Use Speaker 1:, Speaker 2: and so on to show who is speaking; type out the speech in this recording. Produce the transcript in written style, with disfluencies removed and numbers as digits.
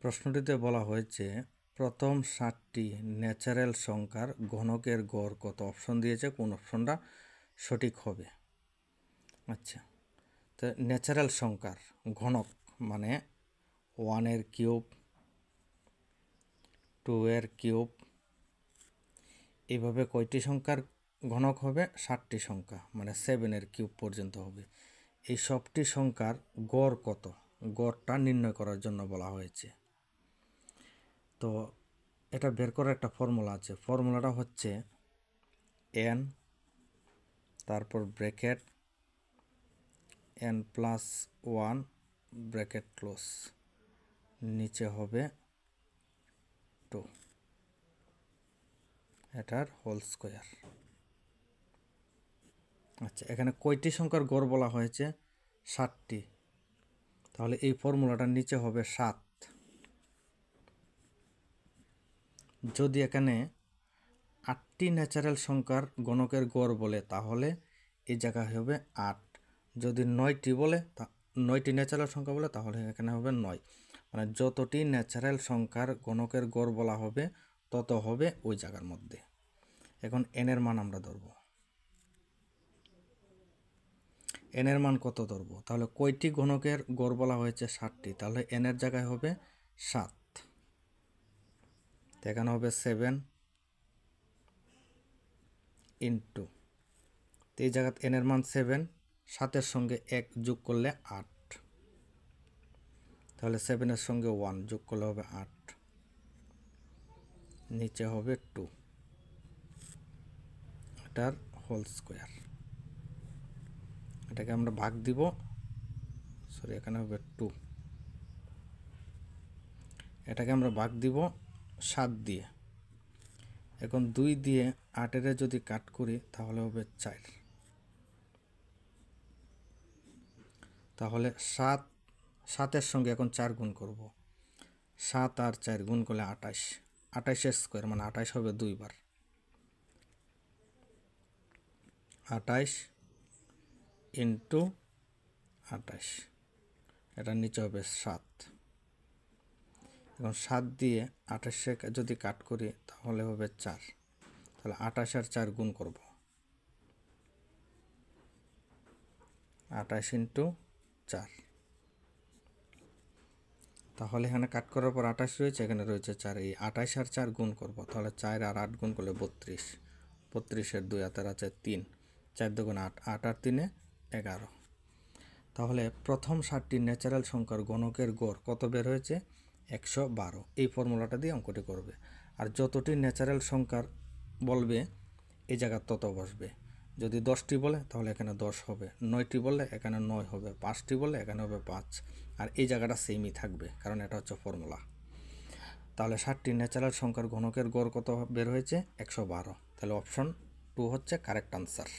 Speaker 1: প্রশ্নটিতে বলা হয়েছে প্রথম 7টি ন্যাচারাল সংখ্যার ঘনকের গড় কত। অপশন দিয়েছে, কোন অপশনটা সঠিক হবে। আচ্ছা, তো ন্যাচারাল সংখ্যার ঘনক মানে 1 এর কিউব, 2 এর কিউব, এইভাবে কয়টি সংখ্যার ঘনক হবে? 7টি সংখ্যা, মানে 7 এর কিউব পর্যন্ত হবে। এই সবটি সংখ্যার গড় কত, গড়টা নির্ণয় করার জন্য বলা হয়েছে। তো এটা বের করার একটা ফর্মুলা আছে। ফর্মুলাটা হচ্ছে n, তারপর ব্র্যাকেট n+1 ব্র্যাকেট ক্লোজ, নিচে হবে 2, এটার হোল স্কোয়ার। আচ্ছা, এখানে কয়টি সংখ্যার গড় বলা হয়েছে? 7টি। তাহলে এই ফর্মুলাটার নিচে হবে 7। যদি এখানে 8টি ন্যাচারাল সংখ্যার গণকের গড় বলে তাহলে এই জায়গায় হবে 8। যদি 9টি বলে, 9টি ন্যাচারাল সংখ্যা বলে তাহলে এখানে হবে 9। মানে যতটি ন্যাচারাল সংখ্যার গণকের গড় বলা হবে তত হবে ওই জায়গার মধ্যে। এখন n এর মান আমরা ধরব। n এর মান কত ধরব? তাহলে কয়টি ঘনকের গড় বলা হয়েছে? 7টি। তাহলে n এর জায়গায় হবে 7, এখানে হবে 7 ইন্টু, এই জায়গায় n এর মান 7, 7-এর সঙ্গে 1 যোগ করলে 8, তাহলে 7-এর সঙ্গে 1 যোগ করলে হবে 8, নিচে হবে 2, এটার হোল স্কোয়ার। এটাকে আমরা ভাগ দিব, সরি এখানে হবে 2, এটাকে আমরা ভাগ দিব 7 দিয়ে। এখন 2 দিয়ে 8-এর যদি কাট করি তাহলে হবে 4, তাহলে 7-এর সঙ্গে এখন 4 গুণ করব। 7 আর 4 গুণ করলে 28, 28-এর স্কোয়ার মানে 28 হবে 2 বার, 28 ইন্টু 28, এটার নিচে হবে 7। এখন 7 দিয়ে 28 যদি কাট করি তাহলে হবে 4, তাহলে 28 আর 4 গুণ করব, 28 ইন্টু 4, তাহলে এখানে কাট করার পর 28 রয়েছে, এখানে রয়েছে 4, এই 28 আর 4 গুণ করব, তাহলে 4 আর 8 গুণ করলে 32, 32-এর 2 হাতের আছে 3, 4 দুগুণ 8, 8 আর 3-এ 11। তাহলে প্রথম 7টি ন্যাচারাল সংখ্যার গণকের গড় কত বের হয়েছে? 112। এই ফর্মুলাটা দিয়ে অঙ্কটি করবে। আর যতটি ন্যাচারাল সংখ্যার বলবে এই জায়গা তত বসবে। যদি 10টি বলে তাহলে এখানে 10 হবে, 9টি বললে এখানে 9 হবে, 5টি বললে এখানে হবে 5, আর এই জায়গাটা সেমই থাকবে কারণ এটা হচ্ছে ফর্মুলা। তাহলে 7টি ন্যাচারাল সংখ্যার ঘনকের গড় কত বের হয়েছে? 112। তাহলে অপশন 2 হচ্ছে কারেক্ট আনসার।